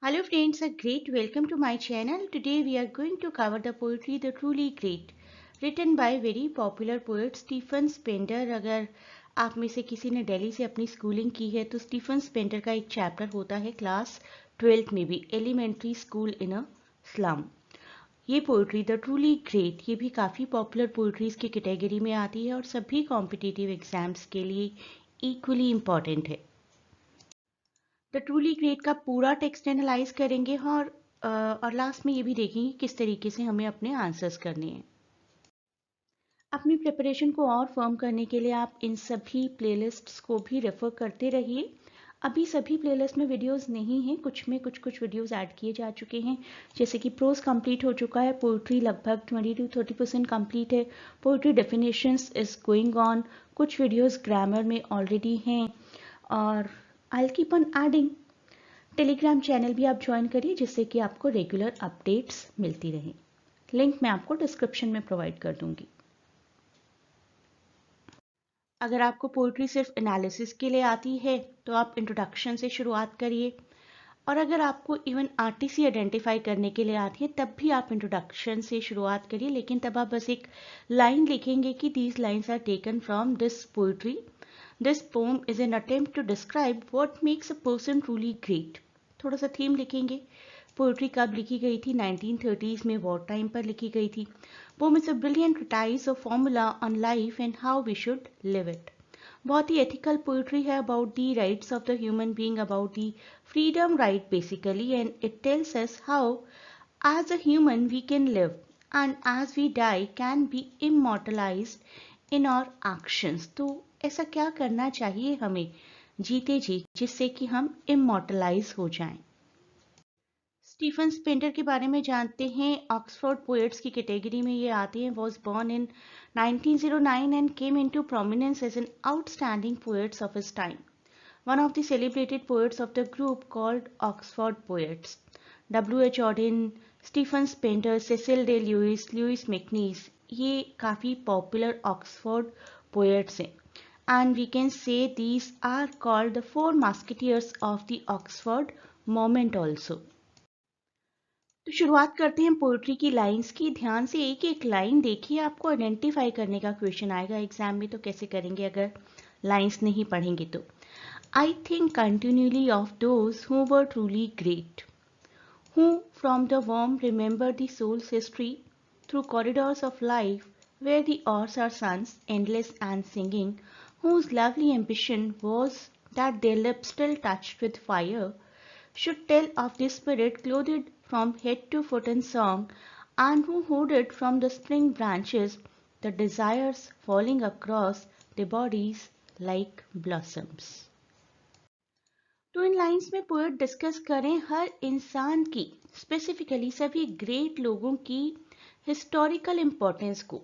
Hello friends, a great welcome to my channel. Today we are going to cover the poetry The Truly Great, written by very popular poet Stephen Spender. अगर आप में से किसी ने दिल्ली से अपनी schooling की है तो स्टीफन स्पेंडर का एक चैप्टर होता है क्लास 12th में भी, elementary school in a slum. ये पोइट्री द ट्रूली ग्रेट ये भी काफ़ी पॉपुलर पोइट्रीज की कैटेगरी में आती है और सभी कॉम्पिटिटिव एग्जाम्स के लिए इक्वली इम्पॉर्टेंट है। द ट्रूली ग्रेट का पूरा टेक्स्ट एनालाइज करेंगे और लास्ट में ये भी देखेंगे किस तरीके से हमें अपने आंसर्स करने हैं। अपनी प्रिपरेशन को और फर्म करने के लिए आप इन सभी प्लेलिस्ट्स को भी रेफर करते रहिए। अभी सभी प्लेलिस्ट में वीडियोस नहीं हैं, कुछ में कुछ वीडियोस ऐड किए जा चुके हैं, जैसे कि प्रोज कंप्लीट हो चुका है, पोइट्री लगभग 20 to 30% कंप्लीट है, poetry definitions is going on, कुछ वीडियोस ग्रामर में ऑलरेडी हैं और I will keep on adding. Telegram channel भी आप ज्वाइन करिए जिससे कि आपको रेगुलर अपडेट्स मिलती रहें। लिंक मैं आपको डिस्क्रिप्शन में प्रोवाइड कर दूंगी। अगर आपको पोइट्री सिर्फ एनालिसिस के लिए आती है तो आप इंट्रोडक्शन से शुरुआत करिए, और अगर आपको इवन आर्टिस्ट आइडेंटिफाई करने के लिए आती है तब भी आप इंट्रोडक्शन से शुरुआत करिए, लेकिन तब आप बस एक लाइन लिखेंगे कि these lines are taken from this poetry, this poem is an attempt to describe what makes a person truly great. थोड़ा सा थीम लिखेंगे। पोइट्री कब लिखी गई थी? 1930s में, वॉर टाइम पर लिखी गई थी। Poem is a brilliant treatise of formula on life and how we should live it. बहुत ही एथिकल पोइट्री है about the rights of the human being, about the freedom right basically, and it tells us how as a human we can live and as we die can be immortalized in our actions। तो ऐसा क्या करना चाहिए हमें जीते जी जिससे कि हम immortalize हो जाएं। स्टीफन स्पेंडर के बारे में जानते हैं। ऑक्सफोर्ड पोएट्स की कैटेगरी में ये आते हैं। Was born in 1909 and came into prominence as an outstanding poets of his time, one of the celebrated poets of the group called Oxford Poets. W.H. Auden, Stephen Spender, Cecil D. Lewis, Lewis MacNeice, ये काफ़ी popular Oxford poets हैं, and we can say these are called the four musketeers of the Oxford moment also। तो शुरुआत करते हैं poetry की lines की। ध्यान से एक एक लाइन देखिए, आपको आइडेंटिफाई करने का क्वेश्चन आएगा एग्जाम में, तो कैसे करेंगे अगर लाइंस नहीं पढ़ेंगे तो। I think continually of those who were truly great, who from the womb remember the soul's history through corridors of life where the hours are suns, endless and singing, whose lovely ambition was that their lips still touched with fire, should tell of the spirit clothed from head to foot in song, and who hoarded from the spring branches the desires falling across their bodies like blossoms। तो इन lines में poet discuss करें हर इंसान की, specifically सभी great लोगों की historical importance को।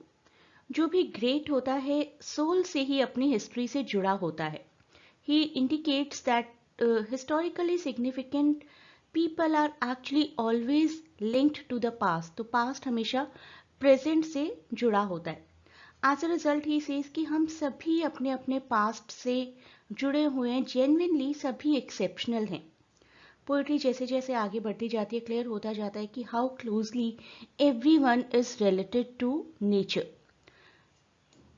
जो भी ग्रेट होता है सोल से ही अपनी हिस्ट्री से जुड़ा होता है। He indicates that historically significant people are actually always linked to the past. तो पास्ट हमेशा प्रेजेंट से जुड़ा होता है। As a result he says कि हम सभी अपने अपने पास्ट से जुड़े हुए हैं, जेन्युइनली सभी एक्सेप्शनल हैं। पोइट्री जैसे जैसे आगे बढ़ती जाती है क्लियर होता जाता है कि how closely everyone is related to nature.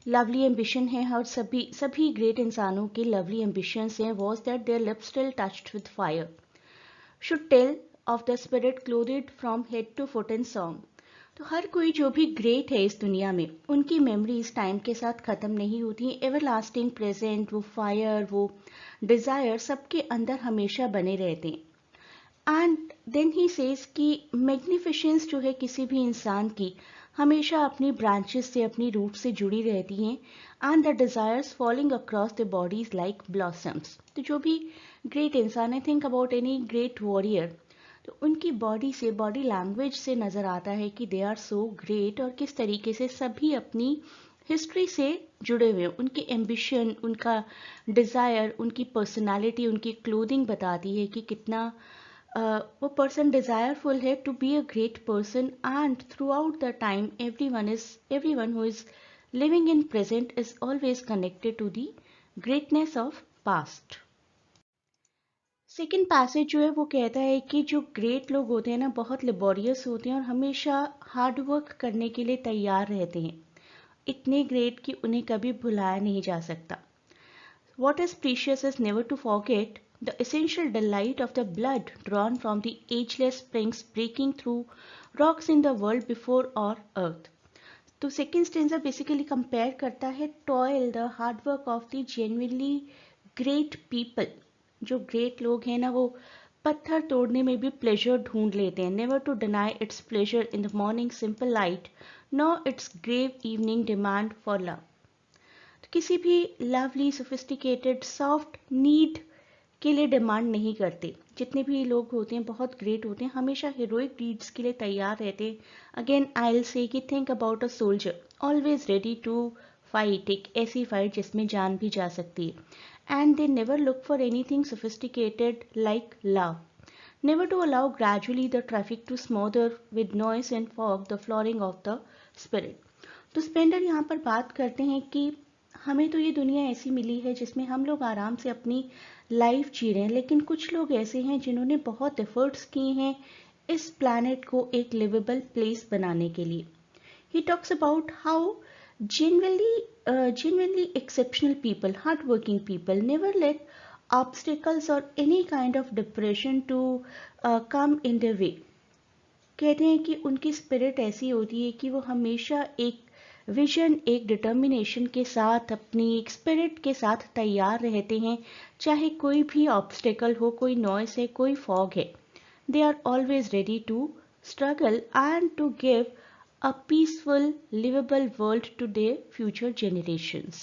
Lovely ambition है और सभी सभी ग्रेट इंसानों के लवली एम्बिशंस हैं। Was that their lips still touched with fire, should tell of the spirit clothed from head to foot in song. तो हर कोई जो भी ग्रेट है इस दुनिया में, उनकी मेमोरीज टाइम के साथ ख़त्म नहीं होती, एवर लास्टिंग प्रेजेंट, वो फायर, वो डिज़ायर सबके अंदर हमेशा बने रहते हैं। एंड देन ही सेज कि मैग्निफिशेंस जो है किसी भी इंसान की हमेशा अपनी ब्रांचेस से, अपनी रूट से जुड़ी रहती हैं। And the desires falling across the bodies like blossoms. तो जो भी ग्रेट इंसान है, think about any great warrior, तो उनकी बॉडी से, बॉडी लैंग्वेज से नज़र आता है कि दे आर सो ग्रेट, और किस तरीके से सभी अपनी हिस्ट्री से जुड़े हुए हैं। उनकी एम्बिशन, उनका डिज़ायर, उनकी पर्सनालिटी, उनकी क्लोथिंग बताती है कि कितना वो पर्सन डिज़ायरफुल है to be a great person. And throughout the time everyone who is living in present is always connected to the greatness of past. Second passage जो है वो कहता है कि जो ग्रेट लोग होते हैं ना, बहुत लेबोरियस होते हैं और हमेशा हार्ड वर्क करने के लिए तैयार रहते हैं, इतने ग्रेट कि उन्हें कभी भुलाया नहीं जा सकता. What is precious is never to forget the essential delight of the blood drawn from the ageless springs breaking through rocks in the world before our earth. तो सेकेंड स्टेंजा बेसिकली कंपेयर करता है toil the hard work of the genuinely great people. जो great लोग हैं ना, वो पत्थर तोड़ने में भी प्लेजर ढूंढ लेते हैं. Never to deny its pleasure in the morning simple light, no its grave evening demand for love. तो किसी भी लवली सोफिस्टिकेटेड सॉफ्ट नीड के लिए डिमांड नहीं करते. जितने भी लोग होते हैं बहुत ग्रेट होते हैं, हमेशा हीरोइक डीड्स के लिए तैयार रहते हैं. अगेन आई विल से कि think about a soldier always ready to fight, एक ऐसी फाइट जिसमें जान भी जा सकती है. And they never look for anything sophisticated like love. Never to allow gradually the traffic to smother with noise and fog the flowering of the spirit. तो Spender यहाँ पर बात करते हैं कि हमें तो ये दुनिया ऐसी मिली है जिसमें हम लोग आराम से अपनी लाइफ जी रहे हैं, लेकिन कुछ लोग ऐसे हैं जिन्होंने बहुत एफर्ट्स किए हैं इस प्लैनेट को एक लिवेबल प्लेस बनाने के लिए. He talks about how genuinely exceptional people, hardworking people, never let obstacles or any kind of depression to come in their way. कहते हैं कि उनकी स्पिरिट ऐसी होती है कि वो हमेशा एक विजन, एक डिटर्मिनेशन के साथ, अपनी एक स्पिरिट के साथ तैयार रहते हैं, चाहे कोई भी ऑब्स्टेकल हो, कोई नॉइस है, कोई फॉग है. They are always ready to struggle and to give a peaceful livable world to their future generations.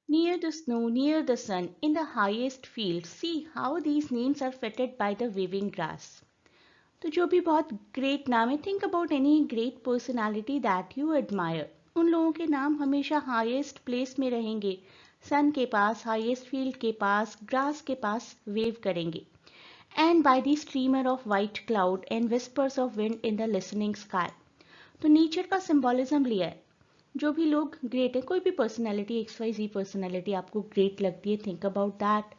Near the snow, near the sun, in the highest field, see how these names are fitted by the waving grass. तो जो भी बहुत great नाम है, think about any great personality that you admire. उन लोगों के नाम हमेशा हाईएस्ट प्लेस में रहेंगे, सन के पास, हाईएस्ट फील्ड के पास, ग्रास के पास वेव करेंगे. And by the streamer of white cloud and whispers of wind in the listening sky. तो नेचर का सिंबॉलिज्म लिया है. जो भी लोग ग्रेट है, कोई भी पर्सनैलिटी, XYZ पर्सनैलिटी आपको ग्रेट लगती है, थिंक अबाउट दैट.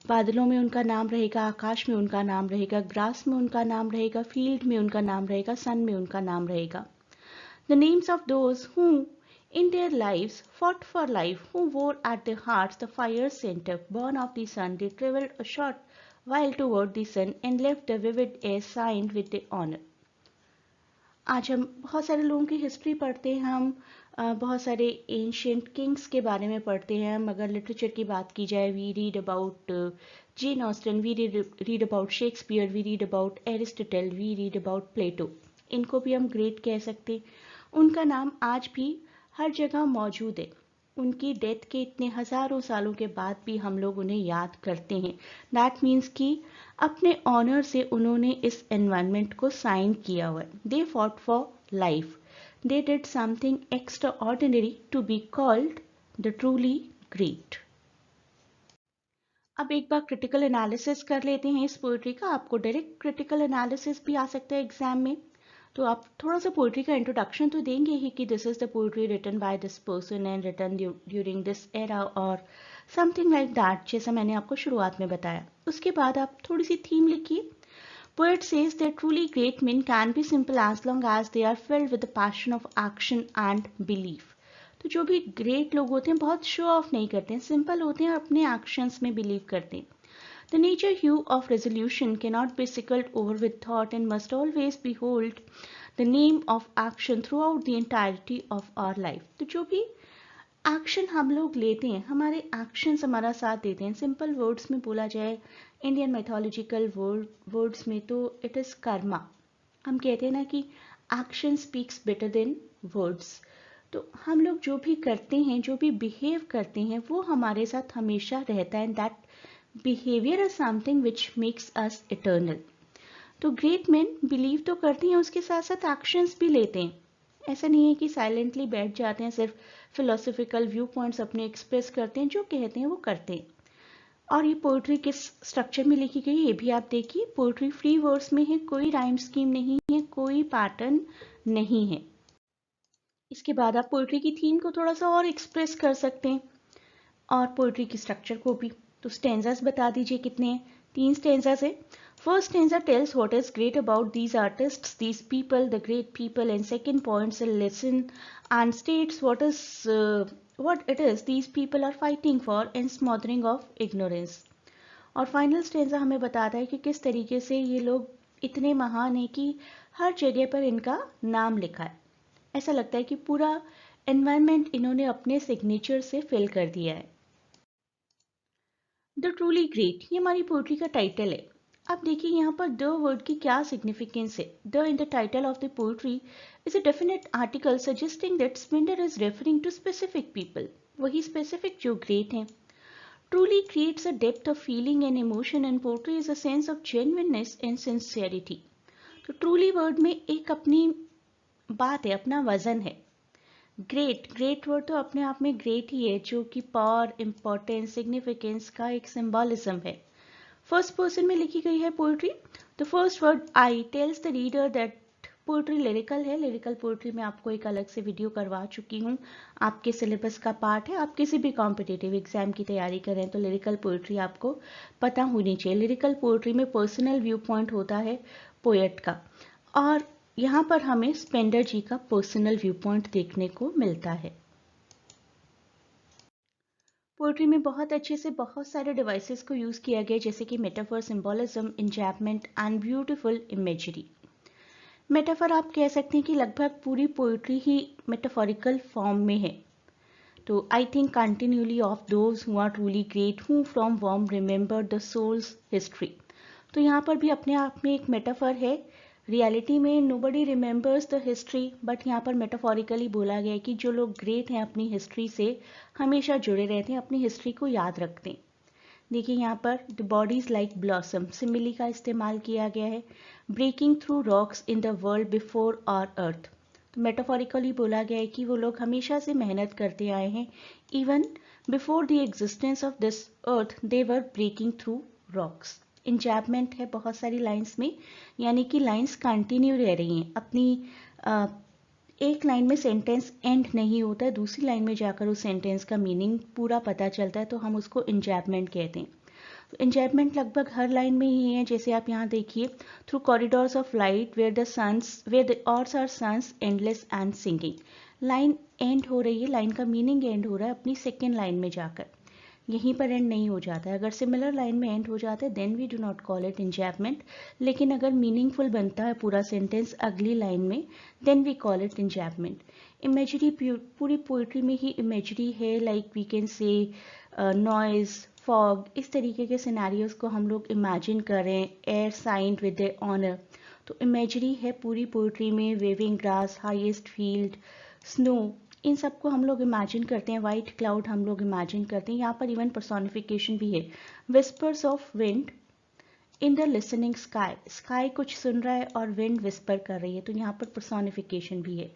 बादलों में उनका नाम रहेगा, आकाश में उनका नाम रहेगा, ग्रास में उनका नाम रहेगा, फील्ड में उनका नाम रहेगा, सन में उनका नाम रहेगा. The names of those who in their lives fought for life, who wore at their hearts the fire's center. Born of the sun, they traveled a short while toward the sun and left the vivid air signed with the honor. आज हम बहुत सारे लोगों की history पढ़ते हैं, हम बहुत सारे एंशियंट किंग्स के बारे में पढ़ते हैं. हम अगर लिटरेचर की बात की जाए, we read about Jane Austen, we read about Shakespeare, we read about Aristotle, we read about Plato. इनको भी हम ग्रेट कह सकते हैं. उनका नाम आज भी हर जगह मौजूद है. उनकी डेथ के इतने हजारों सालों के बाद भी हम लोग उन्हें याद करते हैं. दैट मीन्स कि अपने ऑनर से उन्होंने इस एनवायरनमेंट को साइन किया हुआ है. They fought for life, they did something extraordinary to be called the truly great. अब एक बार क्रिटिकल एनालिसिस कर लेते हैं इस पोइट्री का. आपको डायरेक्ट क्रिटिकल एनालिसिस भी आ सकता है एग्जाम में, तो आप थोड़ा सा पोइट्री का इंट्रोडक्शन तो देंगे ही कि this is the poetry written by this person and written during this era और समथिंग लाइक दैट, जैसा मैंने आपको शुरुआत में बताया. उसके बाद आप थोड़ी सी थीम लिखिए. Poet says that truly great men can be simple as long as they are filled with the passion of action and belief. तो जो भी ग्रेट लोग होते हैं बहुत शो ऑफ नहीं करते हैं, सिंपल होते हैं, अपने एक्शंस में बिलीव करते हैं. The nature hue of resolution cannot be sickled over with thought and must always behold the name of action throughout the entirety of our life. तो जो भी एक्शन हम लोग लेते हैं, हमारे एक्शंस हमारा साथ देते हैं. सिंपल वर्ड्स में बोला जाए, इंडियन मैथोलॉजिकल वर्ड्स में, तो इट इज़ कर्मा. हम कहते हैं ना कि action speaks better than words. तो हम लोग जो भी करते हैं, जो भी बिहेव करते हैं, वो हमारे साथ हमेशा रहता है. That behaviour is something which makes us eternal. तो ग्रेट मैन बिलीव तो करते हैं, उसके साथ साथ एक्शंस भी लेते हैं. ऐसा नहीं है कि साइलेंटली बैठ जाते हैं, सिर्फ फिलोसफिकल व्यू पॉइंट्स अपने एक्सप्रेस करते हैं, जो कहते हैं वो करते हैं. और ये पोइट्री किस स्ट्रक्चर में लिखी गई ये भी आप देखिए. पोइट्री फ्री वर्ड्स में है, कोई राइम स्कीम नहीं है, कोई पैटर्न नहीं है. इसके बाद आप पोइट्री की थीम को थोड़ा सा और एक्सप्रेस कर सकते हैं और पोइट्री की स्ट्रक्चर को भी. तो स्टेंजास बता दीजिए कितने हैं। 3 स्टेंजास है। First stanza tells what is great about these artists, these people, the great people, and second points a lesson and states what it is these people are fighting for and smothering of ignorance। और final stanza हमें बताता है कि किस तरीके से ये लोग इतने महान हैं कि हर जगह पर इनका नाम लिखा है। ऐसा लगता है कि पूरा एनवायरनमेंट इन्होंने अपने सिग्नेचर से फिल कर दिया है। द ट्रूली ग्रेट, ये हमारी पोएट्री का टाइटल है। अब देखिए यहाँ पर द वर्ड की क्या सिग्निफिकेंस है। The in the title of the poetry is a definite article suggesting that Spender is referring to specific people, वही स्पेसिफिक जो ग्रेट हैं। Truly creates a depth of feeling and emotion and portrays a sense of genuineness and sincerity। तो truly word में एक अपनी बात है, अपना वजन है। ग्रेट वर्ड तो अपने आप में ग्रेट ही है, जो कि पावर, इंपॉर्टेंस, सिग्निफिकेंस का एक सिंबॉलिज्म है। फर्स्ट पर्सन में लिखी गई है poetry. The first word I tells the reader that poetry lyrical है। लिरिकल पोएट्री में आपको एक अलग से वीडियो करवा चुकी हूँ, आपके सिलेबस का पार्ट है। आप किसी भी कॉम्पिटिटिव एग्जाम की तैयारी करें तो लिरिकल पोएट्री आपको पता होनी चाहिए। लिरिकल पोएट्री में पर्सनल व्यू पॉइंट होता है पोएट का, और यहाँ पर हमें स्पेंडर जी का पर्सनल व्यू पॉइंट देखने को मिलता है। पोएट्री में बहुत अच्छे से बहुत सारे डिवाइसेस को यूज किया गया, जैसे कि metaphor, symbolism, enjambment and beautiful imagery. Metaphor आप कह सकते हैं कि लगभग पूरी पोइट्री ही मेटाफोरिकल फॉर्म में है। तो I think continually of those who are truly great who from warm remember the souls history. तो यहाँ पर भी अपने आप में एक मेटाफर है। रियलिटी में nobody remembers the history, but यहाँ पर मेटाफोरिकली बोला गया है कि जो लोग ग्रेट हैं अपनी हिस्ट्री से हमेशा जुड़े रहते हैं, अपनी हिस्ट्री को याद रखते हैं। देखिए यहाँ पर the bodies like blossom, simile का इस्तेमाल किया गया है। Breaking through rocks in the world before our earth, तो मेटाफोरिकली बोला गया है कि वो लोग हमेशा से मेहनत करते आए हैं। Even before the existence of this earth they were breaking through rocks. Enjambment है बहुत सारी लाइन्स में, यानी कि लाइन्स कंटिन्यू रह रही हैं अपनी एक लाइन में सेंटेंस एंड नहीं होता है, दूसरी लाइन में जाकर उस सेंटेंस का मीनिंग पूरा पता चलता है, तो हम उसको इंजैपमेंट कहते हैं। तो इंजैपमेंट लगभग हर लाइन में ही है। जैसे आप यहाँ देखिए, through corridors of light where the hours are suns endless and singing. Line end हो रही है, लाइन का मीनिंग एंड हो रहा है अपनी सेकेंड लाइन में जाकर, यहीं पर एंड नहीं हो जाता है। अगर सिमिलर लाइन में एंड हो जाता है then we do not call it enjambment, लेकिन अगर मीनिंगफुल बनता है पूरा सेंटेंस अगली लाइन में then we call it enjambment. Imagery पूरी पोइट्री में ही इमेजरी है, like we can say noise, fog, इस तरीके के सिनेरियोज को हम लोग इमेजिन करें। Air signed with the honour, तो इमेजरी है पूरी पोइट्री में। Waving grass, highest field, snow, इन सबको हम लोग इमेजिन करते हैं। वाइट क्लाउड हम लोग इमेजिन करते हैं। यहाँ पर इवन पर्सोनिफिकेशन भी है। Whispers of wind in the listening sky, sky कुछ सुन रहा है और विंड विस्पर कर रही है, तो यहाँ पर पर्सोनिफिकेशन भी है।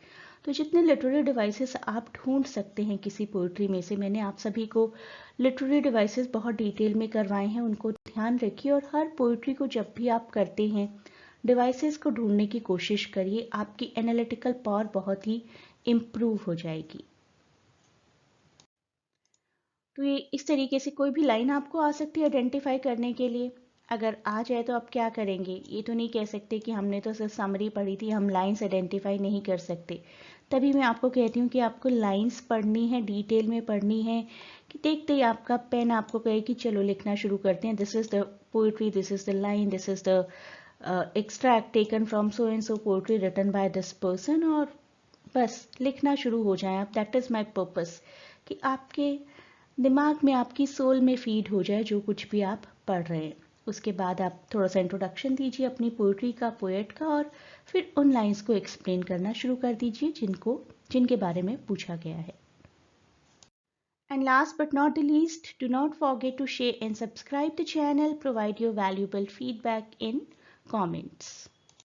तो जितने लिटरेरी डिवाइसेस आप ढूंढ सकते हैं किसी पोइट्री में से, मैंने आप सभी को लिटरेरी डिवाइसेस बहुत डिटेल में करवाए हैं, उनको ध्यान रखिए। और हर पोइट्री को जब भी आप करते हैं डिवाइसेस को ढूंढने की कोशिश करिए, आपकी एनालिटिकल पावर बहुत ही इम्प्रूव हो जाएगी। तो ये इस तरीके से कोई भी लाइन आपको आ सकती है आइडेंटिफाई करने के लिए। अगर आ जाए तो आप क्या करेंगे, ये तो नहीं कह सकते कि हमने तो सिर्फ समरी पढ़ी थी, हम लाइंस आइडेंटिफाई नहीं कर सकते। तभी मैं आपको कहती हूँ कि आपको लाइंस पढ़नी है, डिटेल में पढ़नी है, कि देखते ही आपका पेन आपको कहे कि चलो लिखना शुरू करते हैं। This is the poetry, this is the line, this is the extract taken from so and so poetry written by this person, और बस लिखना शुरू हो जाए आप। दैट इज़ माई पर्पस, कि आपके दिमाग में, आपकी सोल में फीड हो जाए जो कुछ भी आप पढ़ रहे हैं। उसके बाद आप थोड़ा सा इंट्रोडक्शन दीजिए अपनी पोइट्री का, पोएट का, और फिर उन लाइंस को एक्सप्लेन करना शुरू कर दीजिए जिनके बारे में पूछा गया है। And last but not the least, do not forget to share and subscribe the channel. Provide your valuable feedback in comments.